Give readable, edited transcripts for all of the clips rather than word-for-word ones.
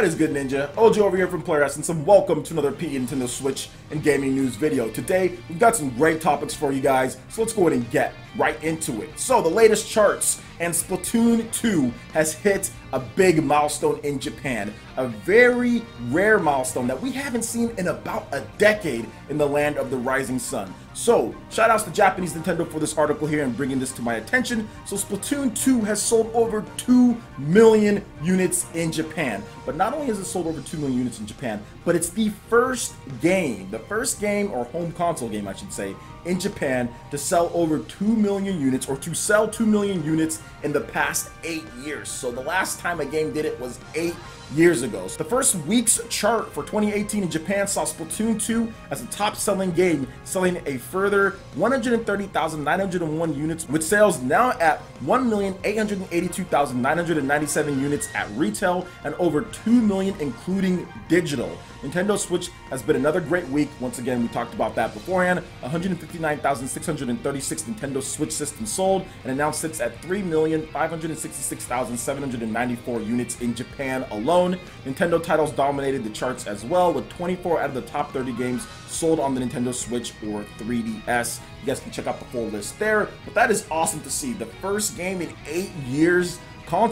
What is good, Ninja? OJ over here from Player Essence, and welcome to another PE Nintendo Switch and gaming news video. Today, we've got some great topics for you guys, so let's go ahead and get right into it. So, the latest charts, and Splatoon 2 has hit a big milestone in Japan. A very rare milestone that we haven't seen in about a decade in the land of the rising sun. So, shout outs to Japanese Nintendo for this article here and bringing this to my attention. So, Splatoon 2 has sold over 2 million units in Japan. But not only has it sold over 2 million units in Japan, but it's the first game or home console game, I should say, in Japan to sell over 2 million units, or to sell 2 million units in the past 8 years. So the last time a game did it was 8 years ago. So the first week's chart for 2018 in Japan saw Splatoon 2 as the top-selling game, selling a further 130,901 units, with sales now at 1,882,997 units at retail and over 2 million including digital. Nintendo Switch has been another great week. Once again, we talked about that beforehand. 159,636 Nintendo Switch systems sold, and it now sits at 3,566,794 units in Japan alone. Nintendo titles dominated the charts as well, with 24 out of the top 30 games sold on the Nintendo Switch or 3DS. You guys can check out the full list there, but that is awesome to see. The first game in 8 years, home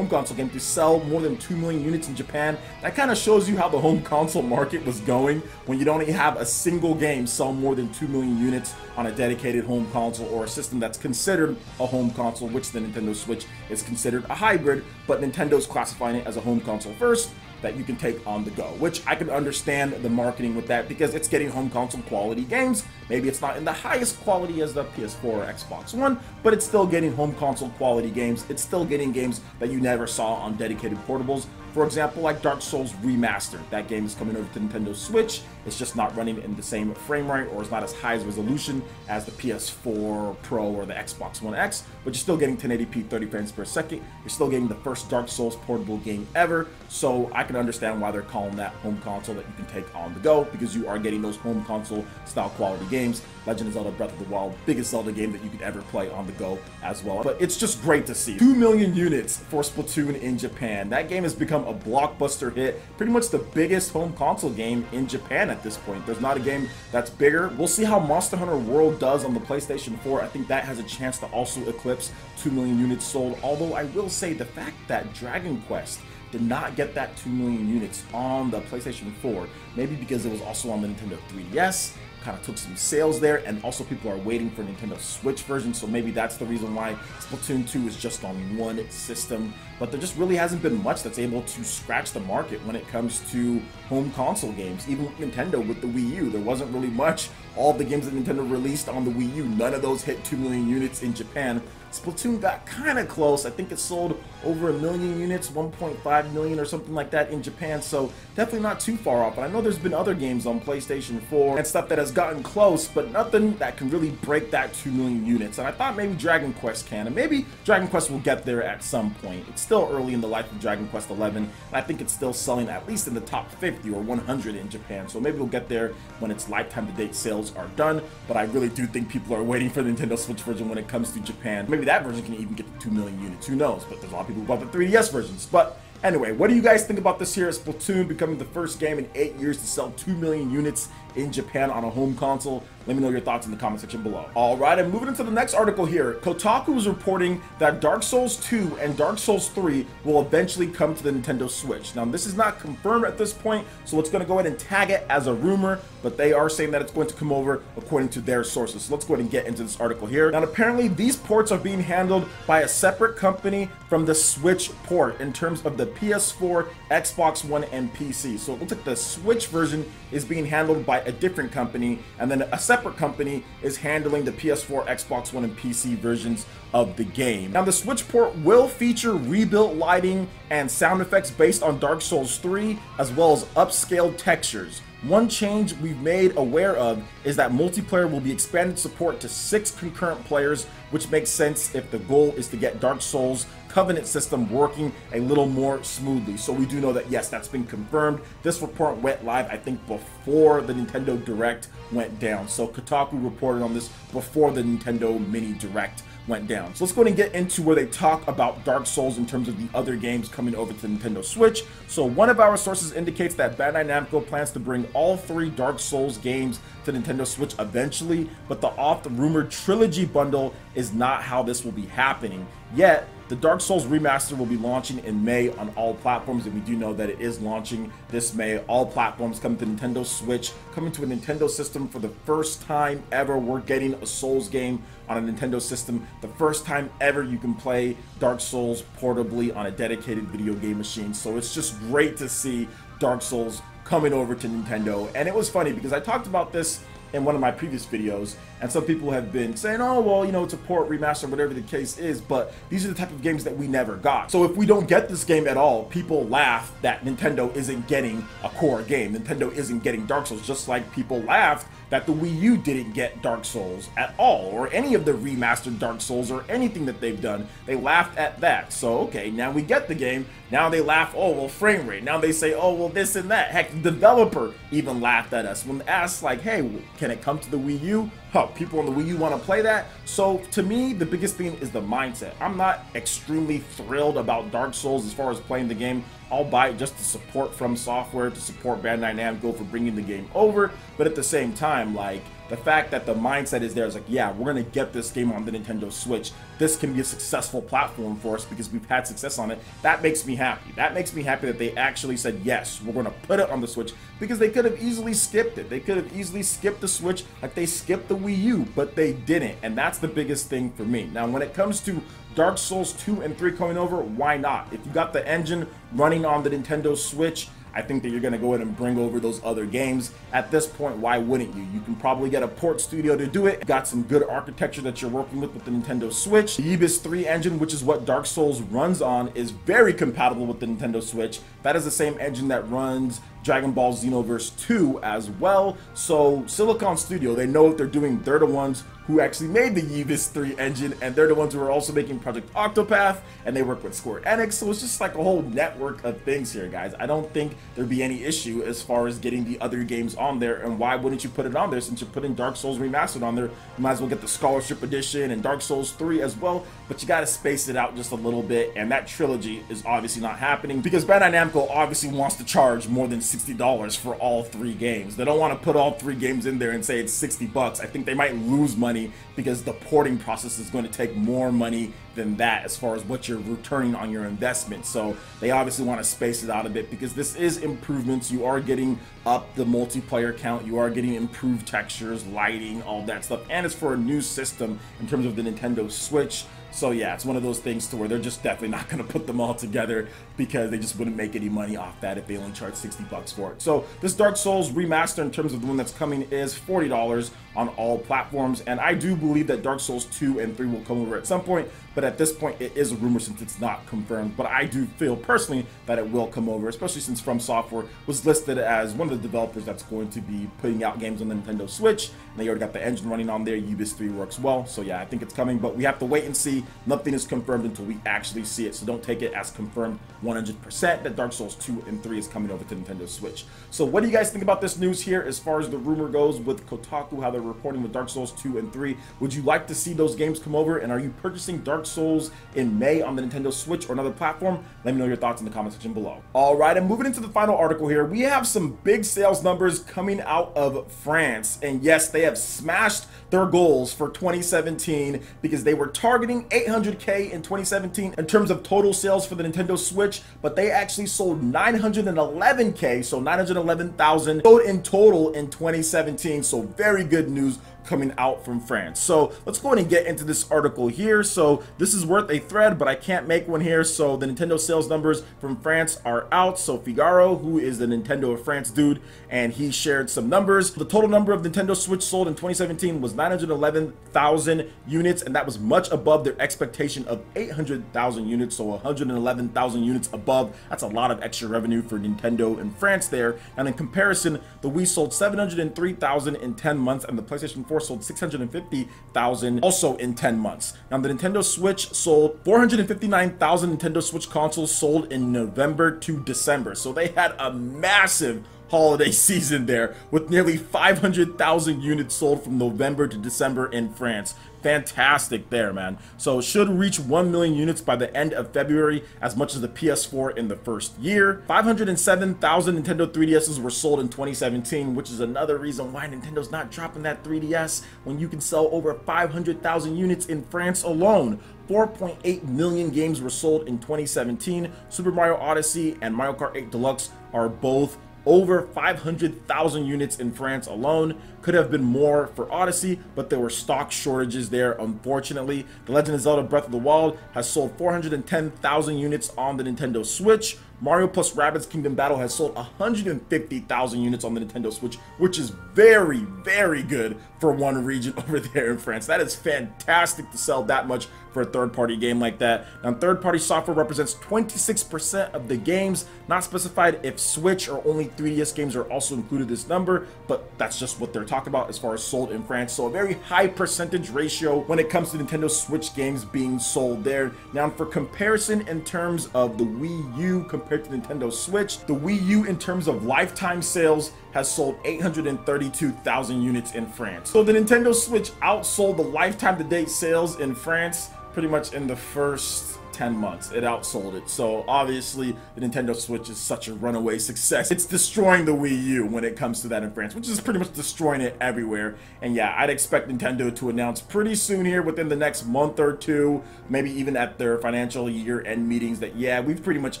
console game, to sell more than 2 million units in Japan. That kind of shows you how the home console market was going when you don't even have a single game sell more than 2 million units on a dedicated home console, or a system that's considered a home console, which the Nintendo Switch is considered a hybrid, but Nintendo's classifying it as a home console first that you can take on the go, which I can understand the marketing with that because it's getting home console quality games. Maybe it's not in the highest quality as the PS4 or Xbox One, but it's still getting home console quality games. It's still getting games that you never saw on dedicated portables. For example, like Dark Souls Remastered. That game is coming over to Nintendo Switch. It's just not running in the same frame rate, or it's not as high as resolution as the PS4 Pro or the Xbox One X, but you're still getting 1080p 30 frames per second. You're still getting the first Dark Souls portable game ever, so I can understand why they're calling that home console that you can take on the go, because you are getting those home console style quality games. Legend of Zelda Breath of the Wild, biggest Zelda game that you could ever play on the go as well. But it's just great to see 2 million units for Splatoon in Japan. That game has become a blockbuster hit, pretty much the biggest home console game in Japan at this point. There's not a game that's bigger. We'll see how Monster Hunter World does on the PlayStation 4. I think that has a chance to also eclipse 2 million units sold, although I will say the fact that Dragon Quest did not get that 2 million units on the PlayStation 4, maybe because it was also on the Nintendo 3DS, kind of took some sales there, and also people are waiting for Nintendo Switch version, so maybe that's the reason why Splatoon 2 is just on one system. But there just really hasn't been much that's able to scratch the market when it comes to home console games. Even with Nintendo with the Wii U, there wasn't really much. All the games that Nintendo released on the Wii U, none of those hit 2 million units in Japan. Splatoon got kind of close. I think it sold over 1 million units, 1.5 million or something like that in Japan, so definitely not too far off. But I know there's been other games on PlayStation 4 and stuff that has gotten close, but nothing that can really break that 2 million units. And I thought maybe Dragon Quest can, and maybe Dragon Quest will get there at some point. It's still early in the life of Dragon Quest 11, and I think it's still selling at least in the top 50 or 100 in Japan, so maybe we'll get there when its lifetime to date sales are done. But I really do think people are waiting for the Nintendo Switch version when it comes to Japan. Maybe that version can even get to 2 million units, who knows, but there's a lot of people who bought the 3DS versions. But anyway, what do you guys think about this here? Splatoon becoming the first game in 8 years to sell 2 million units in Japan on a home console. Let me know your thoughts in the comment section below. Alright, and moving into the next article here, Kotaku is reporting that Dark Souls 2 and Dark Souls 3 will eventually come to the Nintendo Switch. Now, this is not confirmed at this point, so it's going to go ahead and tag it as a rumor, but they are saying that it's going to come over according to their sources. So let's go ahead and get into this article here. Now, apparently, these ports are being handled by a separate company from the Switch port in terms of the PS4, Xbox One, and PC. So it looks like the Switch version is being handled by a different company, and then a separate company is handling the PS4, Xbox One, and PC versions of the game. Now, the Switch port will feature rebuilt lighting and sound effects based on Dark Souls 3, as well as upscaled textures. One change we've made aware of is that multiplayer will be expanded support to 6 concurrent players, which makes sense if the goal is to get Dark Souls Covenant system working a little more smoothly. So we do know that, yes, that's been confirmed. This report went live, I think, before the Nintendo Direct went down. So Kotaku reported on this before the Nintendo Mini Direct went down. So let's go ahead and get into where they talk about Dark Souls in terms of the other games coming over to Nintendo Switch. So one of our sources indicates that Bandai Namco plans to bring all 3 Dark Souls games to Nintendo Switch eventually, but the oft-rumored trilogy bundle is not how this will be happening. Yet, the Dark Souls remaster will be launching in May on all platforms, and we do know that it is launching this May. All platforms coming to Nintendo Switch, coming to a Nintendo system for the first time ever. We're getting a Souls game on a Nintendo system. The first time ever you can play Dark Souls portably on a dedicated video game machine. So it's just great to see Dark Souls coming over to Nintendo. And it was funny because I talked about this in one of my previous videos, and some people have been saying, oh, well, you know, it's a port, remaster, whatever the case is, but these are the type of games that we never got. So if we don't get this game at all, people laugh that Nintendo isn't getting a core game. Nintendo isn't getting Dark Souls, just like people laughed that the Wii U didn't get Dark Souls at all, or any of the remastered Dark Souls, or anything that they've done. They laughed at that. So, okay, now we get the game. Now they laugh, oh, well, frame rate. Now they say, oh, well, this and that. Heck, the developer even laughed at us when asked, like, hey, can it come to the Wii U? Huh, people on the Wii U want to play that? So, to me, the biggest thing is the mindset. I'm not extremely thrilled about Dark Souls as far as playing the game. I'll buy it just to support From Software, to support Bandai Namco for bringing the game over, but at the same time, like, the fact that the mindset is there is like, yeah, we're going to get this game on the Nintendo Switch. This can be a successful platform for us because we've had success on it. That makes me happy. That makes me happy that they actually said, yes, we're going to put it on the Switch, because they could have easily skipped it. They could have easily skipped the Switch like they skipped the Wii U, but they didn't. And that's the biggest thing for me. Now, when it comes to Dark Souls 2 and 3 coming over, why not? If you got the engine running on the Nintendo Switch, I think that you're going to go ahead and bring over those other games. At this point, why wouldn't you? You can probably get a port studio to do it. Got some good architecture that you're working with the Nintendo Switch. The Ibis 3 engine, which is what Dark Souls runs on, is very compatible with the Nintendo Switch. That is the same engine that runs Dragon Ball Xenoverse 2 as well. So Silicon Studio, they know what they're doing. They're the ones who actually made the Ibis 3 engine, and they're the ones who are also making Project Octopath, and they work with Square Enix. So it's just like a whole network of things here, guys. I don't think there'd be any issue as far as getting the other games on there. And why wouldn't you put it on there? Since you're putting Dark Souls Remastered on there, you might as well get the Scholarship Edition and Dark Souls 3 as well. But you got to space it out just a little bit, and that trilogy is obviously not happening because Bandai Namco obviously wants to charge more than $60 for all 3 games. They don't want to put all 3 games in there and say it's 60 bucks. I think they might lose money because the porting process is going to take more money than that as far as what you're returning on your investment. So they obviously want to space it out a bit because this is improvements. You are getting up the multiplayer count, you are getting improved textures, lighting, all that stuff, and it's for a new system in terms of the Nintendo Switch. So yeah, it's one of those things to where they're just definitely not going to put them all together because they just wouldn't make any money off that if they only charge 60 bucks for it. So this Dark Souls remaster, in terms of the one that's coming, is $40 on all platforms, and I do believe that Dark Souls 2 and 3 will come over at some point, but at this point it is a rumor since it's not confirmed. But I do feel personally that it will come over, especially since From Software was listed as one of the developers that's going to be putting out games on the Nintendo Switch, and they already got the engine running on there. Ibis 3 works well, so yeah, I think it's coming, but we have to wait and see. Nothing is confirmed until we actually see it, so don't take it as confirmed 100% that Dark Souls 2 and 3 is coming over to Nintendo Switch. So what do you guys think about this news here as far as the rumor goes with Kotaku, how they're reporting with Dark Souls 2 and 3? Would you like to see those games come over, and are you purchasing Dark Souls in May on the Nintendo Switch or another platform? Let me know your thoughts in the comment section below. Alright, and moving into the final article here, we have some big sales numbers coming out of France, and yes, they have smashed their goals for 2017 because they were targeting 800K in 2017 in terms of total sales for the Nintendo Switch, but they actually sold 911K, so 911,000 sold in total in 2017. So very good news coming out from France. So let's go ahead and get into this article here. So this is worth a thread, but I can't make one here. So the Nintendo sales numbers from France are out. So Figaro, who is the Nintendo of France dude, and he shared some numbers. The total number of Nintendo Switch sold in 2017 was 911,000 units, and that was much above their expectation of 800,000 units. So 111,000 units above. That's a lot of extra revenue for Nintendo in France there. And in comparison, the Wii sold 703,000 in 10 months, and the PlayStation 4 sold 650,000 also in 10 months. Now the Nintendo Switch sold 459,000 Nintendo Switch consoles sold in November to December. So they had a massive holiday season there with nearly 500,000 units sold from November to December in France. fantastic there, man. So should reach 1 million units by the end of February, as much as the PS4 in the first year. 507,000 Nintendo 3DSs were sold in 2017, which is another reason why Nintendo's not dropping that 3DS when you can sell over 500,000 units in France alone. 4.8 million games were sold in 2017. Super Mario Odyssey and Mario Kart 8 Deluxe are both over 500,000 units in France alone. Could have been more for Odyssey, but there were stock shortages there, unfortunately. The Legend of Zelda Breath of the Wild has sold 410,000 units on the Nintendo Switch. Mario plus Rabbids Kingdom Battle has sold 150,000 units on the Nintendo Switch, which is very, very good for one region over there in France. That is fantastic to sell that much for a third-party game like that. Now, third-party software represents 26% of the games, not specified if Switch or only 3DS games are also included in this number, but that's just what they're talking about as far as sold in France. So a very high percentage ratio when it comes to Nintendo Switch games being sold there. Now, for comparison in terms of the Wii U compared to Nintendo Switch, the Wii U in terms of lifetime sales has sold 832,000 units in France. So the Nintendo Switch outsold the lifetime to date sales in France pretty much in the first 10 months. It outsold it. So obviously the Nintendo Switch is such a runaway success. It's destroying the Wii U when it comes to that in France, which is pretty much destroying it everywhere. And yeah, I'd expect Nintendo to announce pretty soon here within the next month or two, maybe even at their financial year-end meetings, that yeah, we've pretty much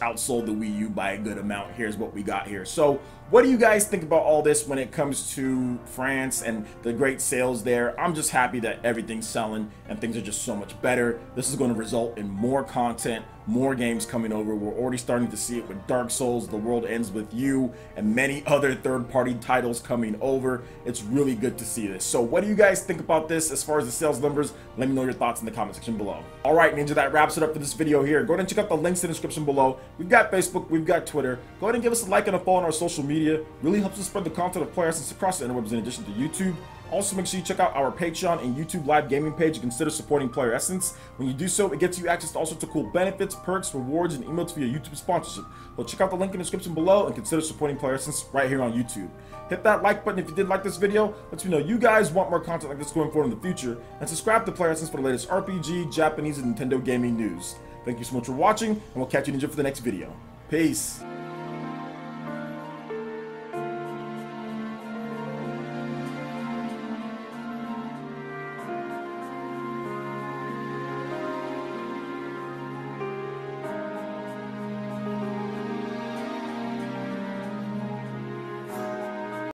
outsold the Wii U by a good amount. Here's what we got here. So what do you guys think about all this when it comes to France and the great sales there? I'm just happy that everything's selling and things are just so much better. This is going to result in more content, more games coming over. We're already starting to see it with Dark Souls, The World Ends With You, and many other third-party titles coming over. It's really good to see this. So what do you guys think about this as far as the sales numbers? Let me know your thoughts in the comment section below. All right, Ninja, that wraps it up for this video here. Go ahead and check out the links in the description below. We've got Facebook, we've got Twitter. Go ahead and give us a like and a follow on our social media. Really helps us spread the content of Player Essence across the interwebs in addition to YouTube. Also, make sure you check out our Patreon and YouTube live gaming page and consider supporting Player Essence. When you do so, it gets you access to all sorts of cool benefits, perks, rewards, and emotes via YouTube sponsorship. So check out the link in the description below and consider supporting Player Essence right here on YouTube. Hit that like button if you did like this video. Let me know you guys want more content like this going forward in the future. And subscribe to Player Essence for the latest RPG, Japanese, and Nintendo gaming news. Thank you so much for watching, and we'll catch you, Ninja, for the next video. Peace.